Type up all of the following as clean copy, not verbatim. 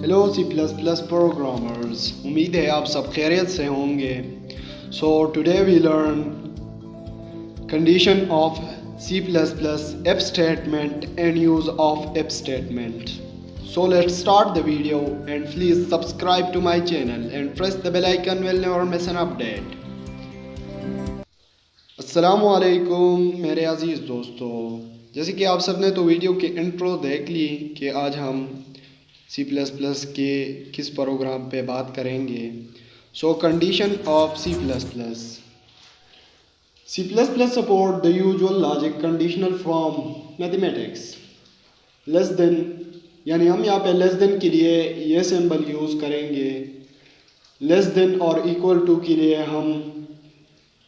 Hello C++ programmers, उम्मीद है आप सब खैरियत से होंगे। So today we learn condition of C++ if statement and use of if statement. So let's start the video and please subscribe to my channel and press the bell icon will never miss an update. अस्सलामु अलैकुम मेरे अज़ीज़ दोस्तों, जैसे कि आप सब ने तो वीडियो के इंट्रो देख ली कि आज हम C++ के किस प्रोग्राम पे बात करेंगे। सो condition of C++। C++ support the usual logic conditional from mathematics। Less than यानी हम यहाँ पे लेस देन के लिए ये सिंबल यूज़ करेंगे। लेस देन और इक्वल टू के लिए हम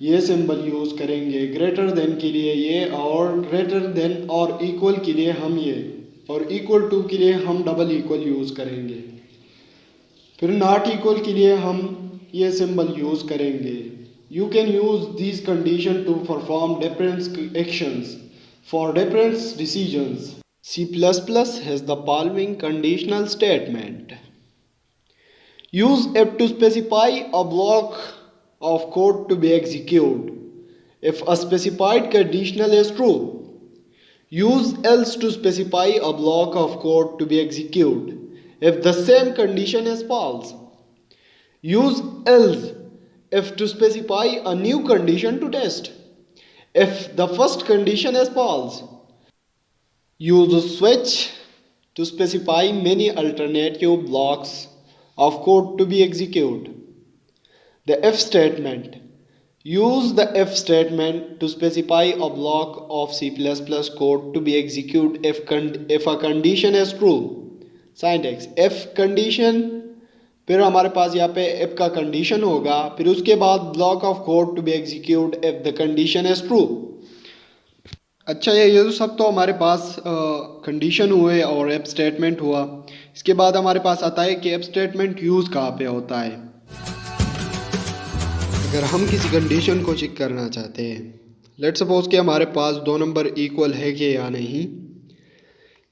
ये सिंबल यूज़ करेंगे। ग्रेटर देन के लिए ये, और ग्रेटर देन और इक्वल के लिए हम ये, और इक्वल टू के लिए हम डबल इक्वल यूज़ करेंगे। फिर नॉट इक्वल के लिए हम ये सिंबल यूज़ करेंगे। You can use this condition to perform different actions for different decisions. C++ has the following conditional statement. Use if to specify a block of code to be executed if a specified conditional is true. Use else to specify a block of code to be executed if the same condition is false. Use else if to specify a new condition to test if the first condition is false. Use switch to specify many alternative blocks of code to be executed. The if statement. Use the if statement to specify a block of C++ code to be executed if a condition is true. Syntax if condition, फिर हमारे पास यहाँ पे if का condition होगा, फिर उसके बाद block of code to be executed if the condition is true. अच्छा, ये तो सब तो हमारे पास कंडीशन हुए और एफ स्टेटमेंट हुआ। इसके बाद हमारे पास आता है कि एफ स्टेटमेंट यूज़ कहाँ पे होता है। अगर हम किसी कंडीशन को चेक करना चाहते हैं, लेट्स सपोज कि हमारे पास दो नंबर इक्वल है कि या नहीं,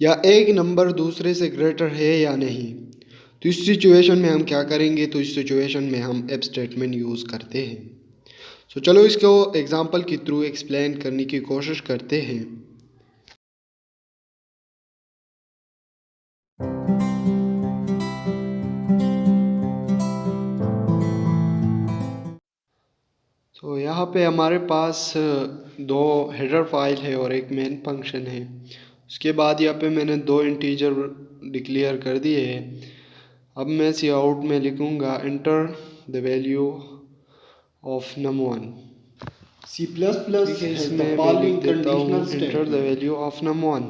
या एक नंबर दूसरे से ग्रेटर है या नहीं, तो इस सिचुएशन में हम क्या करेंगे? तो इस सिचुएशन में हम एफ स्टेटमेंट यूज़ करते हैं। तो चलो इसको एग्जांपल के थ्रू एक्सप्लेन करने की कोशिश करते हैं। तो यहाँ पे हमारे पास दो हेडर फाइल है और एक मेन फंक्शन है। उसके बाद यहाँ पे मैंने दो इंटीजर डिक्लेयर कर दिए हैं। अब मैं सी आउट में लिखूँगा enter the value of num1। C++ has the following conditional statement. Enter the value of num1.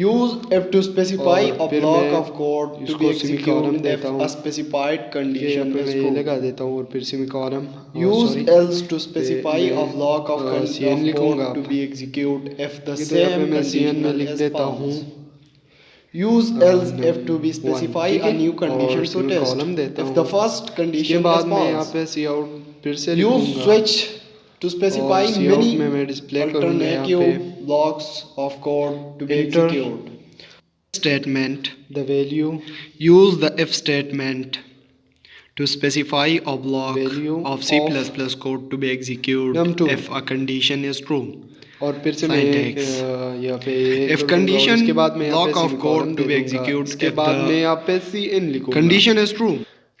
Use if to specify a block of code to be executed if a specified condition is true. लगा देता हूँ और फिर semicolon. Use else to specify a block of code to be executed if the same condition is false. Use else if to be specify a new condition to test if the first condition is false. Use switch to specify many alternative blocks of code to be executed. Statement the value. Use the if statement to specify a block of C++ code to be executed if a condition is true. और फिर से मैं यहाँ पे if condition block of code to be executed इसके बाद मैं यहाँ पे CN लिखूँगा condition is true।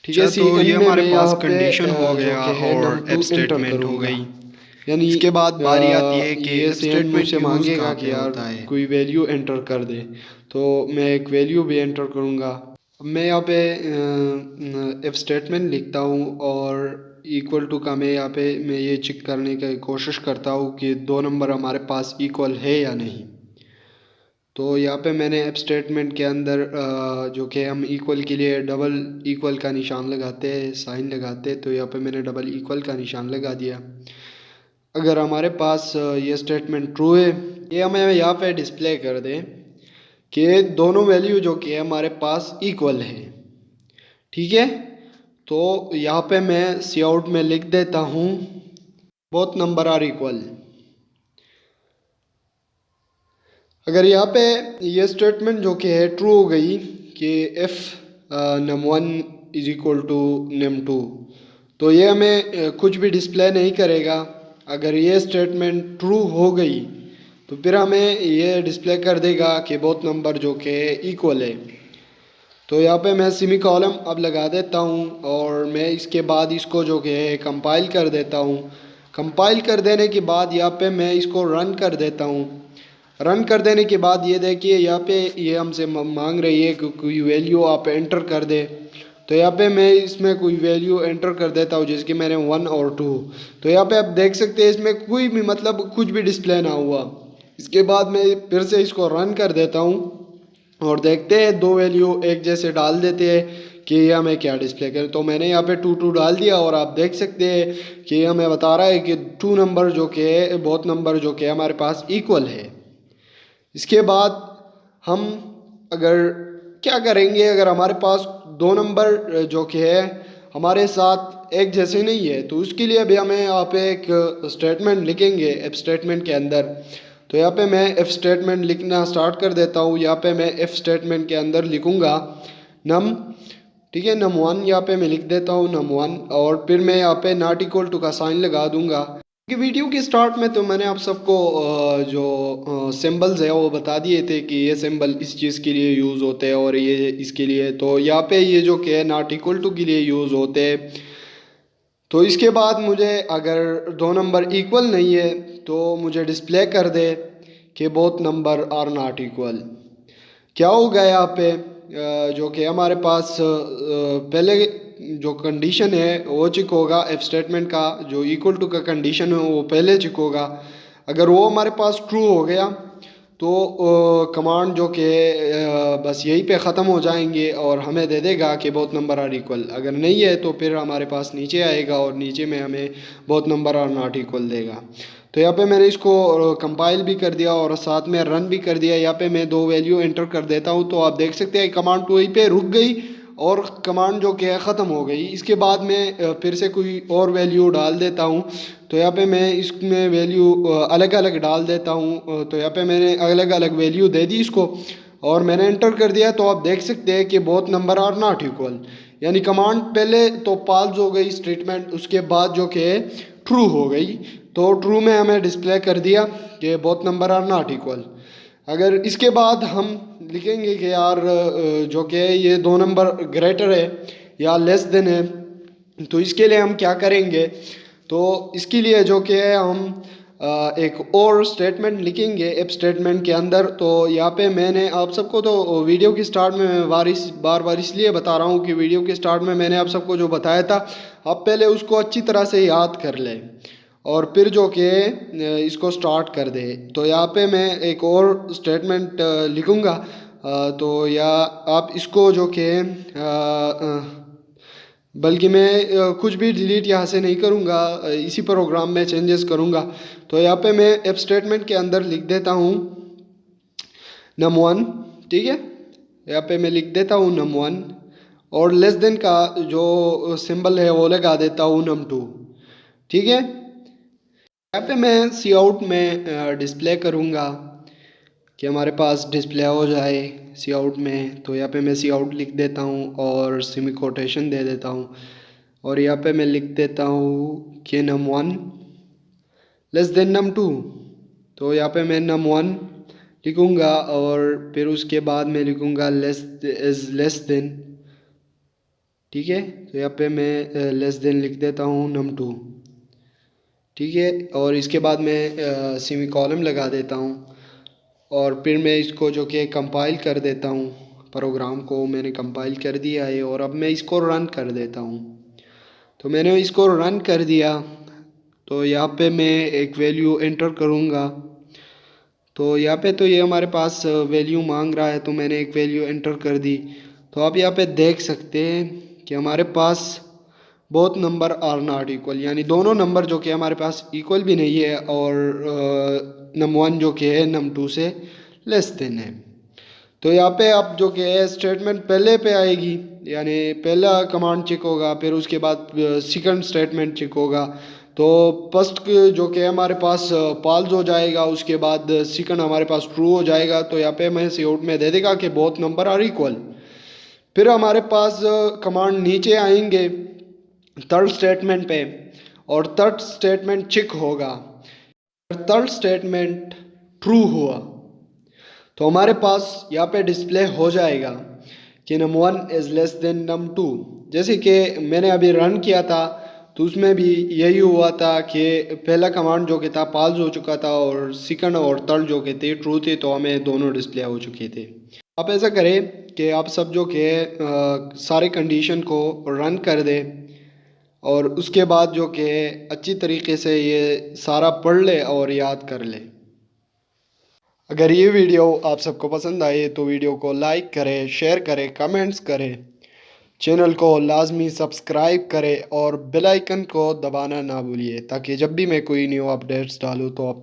ठीक है, तो ये हमारे पास कंडीशन हो गया और if स्टेटमेंट हो गई। यानी इसके बाद बारी आती है कि ये स्टेटमेंट से मांगेगा कि यार कोई वैल्यू एंटर कर दे, तो मैं एक वैल्यू भी एंटर करूँगा। अब मैं यहाँ पे इफ स्टेटमेंट लिखता हूँ और इक्वल टू का मैं यहाँ पे मैं ये चेक करने की कोशिश करता हूँ कि दो नंबर हमारे पास इक्वल है या नहीं। तो यहाँ पे मैंने इफ स्टेटमेंट के अंदर जो कि हम इक्वल के लिए डबल इक्वल का निशान लगाते हैं, साइन लगाते हैं, तो यहाँ पे मैंने डबल इक्वल का निशान लगा दिया। अगर हमारे पास ये स्टेटमेंट ट्रू है, ये हमें यहाँ पे डिस्प्ले कर दें कि दोनों वैल्यू जो कि हमारे पास इक्वल है। ठीक है, तो यहाँ पे मैं सी आउट में लिख देता हूँ बोथ नंबर आर इक्वल। अगर यहाँ पे ये स्टेटमेंट जो कि है ट्रू हो गई कि if num1 is equal to num2। तो ये हमें कुछ भी डिस्प्ले नहीं करेगा। अगर ये स्टेटमेंट ट्रू हो गई तो फिर हमें ये डिस्प्ले कर देगा कि बोथ नंबर जो कि इक्वल है। तो यहाँ पे मैं सेमी कॉलम अब लगा देता हूँ और मैं इसके बाद इसको जो कि है कंपाइल कर देता हूँ। कंपाइल कर देने के बाद यहाँ पे मैं इसको रन कर देता हूँ। रन कर देने के बाद ये देखिए यहाँ पे ये हमसे मांग रही है कि कोई वैल्यू आप एंटर कर दे। तो यहाँ पे मैं इसमें कोई वैल्यू एंटर कर देता हूँ जिसकी मैंने 1 और 2। तो यहाँ पे आप देख सकते हैं इसमें कोई भी मतलब कुछ भी डिस्प्ले ना हुआ। इसके बाद मैं फिर से इसको रन कर देता हूँ और देखते हैं दो वैल्यू एक जैसे डाल देते हैं कि ये हमें क्या डिस्प्ले करें। तो मैंने यहाँ पे 2 डाल दिया और आप देख सकते हैं कि ये हमें बता रहा है कि 2 नंबर जो कि बोथ नंबर जो कि हमारे पास इक्वल है। इसके बाद हम अगर क्या करेंगे, अगर हमारे पास 2 नंबर जो कि है हमारे साथ एक जैसे नहीं है तो उसके लिए भी हमें यहाँ पे एक स्टेटमेंट लिखेंगे एफ स्टेटमेंट के अंदर। तो यहाँ पे मैं एफ स्टेटमेंट लिखना स्टार्ट कर देता हूँ। यहाँ पे मैं एफ स्टेटमेंट के अंदर लिखूँगा नम, ठीक है, num1 यहाँ पे मैं लिख देता हूँ num1 और फिर मैं यहाँ पे नॉट इक्वल टू का साइन लगा दूंगा। कि वीडियो के स्टार्ट में तो मैंने आप सबको जो सिंबल्स है वो बता दिए थे कि ये सिंबल इस चीज़ के लिए यूज़ होते हैं और ये इसके लिए। तो यहाँ पे ये जो कि है नॉट इक्वल टू के लिए यूज़ होते हैं। तो इसके बाद मुझे अगर 2 नंबर इक्वल नहीं है तो मुझे डिस्प्ले कर दे कि both number are not equal. क्या होगा यहाँ पे जो कि हमारे पास पहले जो कंडीशन है वो चेक होगा। एफ स्टेटमेंट का जो इक्वल टू का कंडीशन है वो पहले चेक होगा। अगर वो हमारे पास ट्रू हो गया तो कमांड जो कि बस यहीं पे ख़त्म हो जाएंगे और हमें दे देगा कि बोथ नंबर आर इक्वल। अगर नहीं है तो फिर हमारे पास नीचे आएगा और नीचे में हमें both number are not equal देगा। तो यहाँ पे मैंने इसको कंपाइल भी कर दिया और साथ में रन भी कर दिया। यहाँ पे मैं 2 वैल्यू एंटर कर देता हूँ। तो आप देख सकते हैं कमांड वहीं पे रुक गई और कमांड जो कि है ख़त्म हो गई। इसके बाद मैं फिर से कोई और वैल्यू डाल देता हूँ। तो यहाँ पे मैं इसमें वैल्यू अलग अलग डाल देता हूँ। तो यहाँ पे मैंने अलग अलग वैल्यू दे दी इसको और मैंने एंटर कर दिया। तो आप देख सकते हैं कि both number are not equal, यानी कमांड पहले तो पॉज हो गई स्टेटमेंट, उसके बाद जो कि ट्रू हो गई। तो ट्रू में हमें डिस्प्ले कर दिया कि both number are not equal. अगर इसके बाद हम लिखेंगे कि यार जो कि ये 2 नंबर ग्रेटर है या लेस देन है, तो इसके लिए हम क्या करेंगे। तो इसके लिए जो कि हम एक और स्टेटमेंट लिखेंगे एफ स्टेटमेंट के अंदर। तो यहाँ पे मैंने आप सबको तो वीडियो के स्टार्ट में मैं बार बार इसलिए बता रहा हूँ कि वीडियो के स्टार्ट में मैंने आप सबको जो बताया था आप पहले उसको अच्छी तरह से याद कर लें और फिर जो कि इसको स्टार्ट कर दे। तो यहाँ पे मैं एक और स्टेटमेंट लिखूँगा। तो या आप इसको जो कि बल्कि मैं कुछ भी डिलीट यहाँ से नहीं करूँगा, इसी प्रोग्राम में चेंजेस करूँगा। तो यहाँ पे मैं एफ स्टेटमेंट के अंदर लिख देता हूँ num1, ठीक है। यहाँ पे मैं लिख देता हूँ num1 और लेस देन का जो सिंबल है वो लगा देता हूँ num2, ठीक है। यहाँ पे मैं सी आउट में डिस्प्ले करूँगा कि हमारे पास डिस्प्ले हो जाए सी आउट में। तो यहाँ पे मैं सी आउट लिख देता हूँ और सेमी कोटेशन दे देता हूँ और यहाँ पे मैं लिख देता हूँ कि num1 लेस देन num2। तो यहाँ पे मैं num1 लिखूँगा और फिर उसके बाद मैं लिखूँगा लेस देन, ठीक है। तो यहाँ पे मैं लेस देन लिख देता हूँ num2, ठीक है। और इसके बाद मैं सेमी कॉलम लगा देता हूँ और फिर मैं इसको जो कि कंपाइल कर देता हूँ। प्रोग्राम को मैंने कंपाइल कर दिया है और अब मैं इसको रन कर देता हूँ। तो मैंने इसको रन कर दिया। तो यहाँ पे मैं एक वैल्यू एंटर करूँगा। तो यहाँ पे तो ये हमारे पास वैल्यू मांग रहा है तो मैंने एक वैल्यू एंटर कर दी। तो आप यहाँ पे देख सकते हैं कि हमारे पास both number are not equal, यानी दोनों नंबर जो कि हमारे पास इक्वल भी नहीं है और num1 जो कि है num2 से लेस देन है। तो यहाँ पे आप जो कि है स्टेटमेंट पहले पे आएगी, यानी पहला कमांड चेक होगा, फिर उसके बाद सेकंड स्टेटमेंट चेक होगा। तो फर्स्ट जो कि हमारे पास पॉज हो जाएगा, उसके बाद सेकंड हमारे पास ट्रू हो जाएगा। तो यहाँ पे मैं सी आउट में दे देगा कि बोथ नंबर आर इक्वल। फिर हमारे पास कमांड नीचे आएंगे थर्ड स्टेटमेंट पे, और थर्ड स्टेटमेंट चेक होगा। थर्ड स्टेटमेंट ट्रू हुआ तो हमारे पास यहाँ पे डिस्प्ले हो जाएगा कि num1 is less than num2। जैसे कि मैंने अभी रन किया था तो उसमें भी यही हुआ था कि पहला कमांड जो कि था पाल्स हो चुका था और सेकंड और थर्ड जो कि थे ट्रू थे, तो हमें दोनों डिस्प्ले हो चुके थे। आप ऐसा करें कि आप सब जो कि सारे कंडीशन को रन कर दें और उसके बाद जो कि अच्छी तरीके से ये सारा पढ़ ले और याद कर ले। अगर ये वीडियो आप सबको पसंद आए तो वीडियो को लाइक करें, शेयर करें, कमेंट्स करें, चैनल को लाजमी सब्सक्राइब करें और बेल आइकन को दबाना ना भूलिए ताकि जब भी मैं कोई न्यू अपडेट्स डालूँ तो आप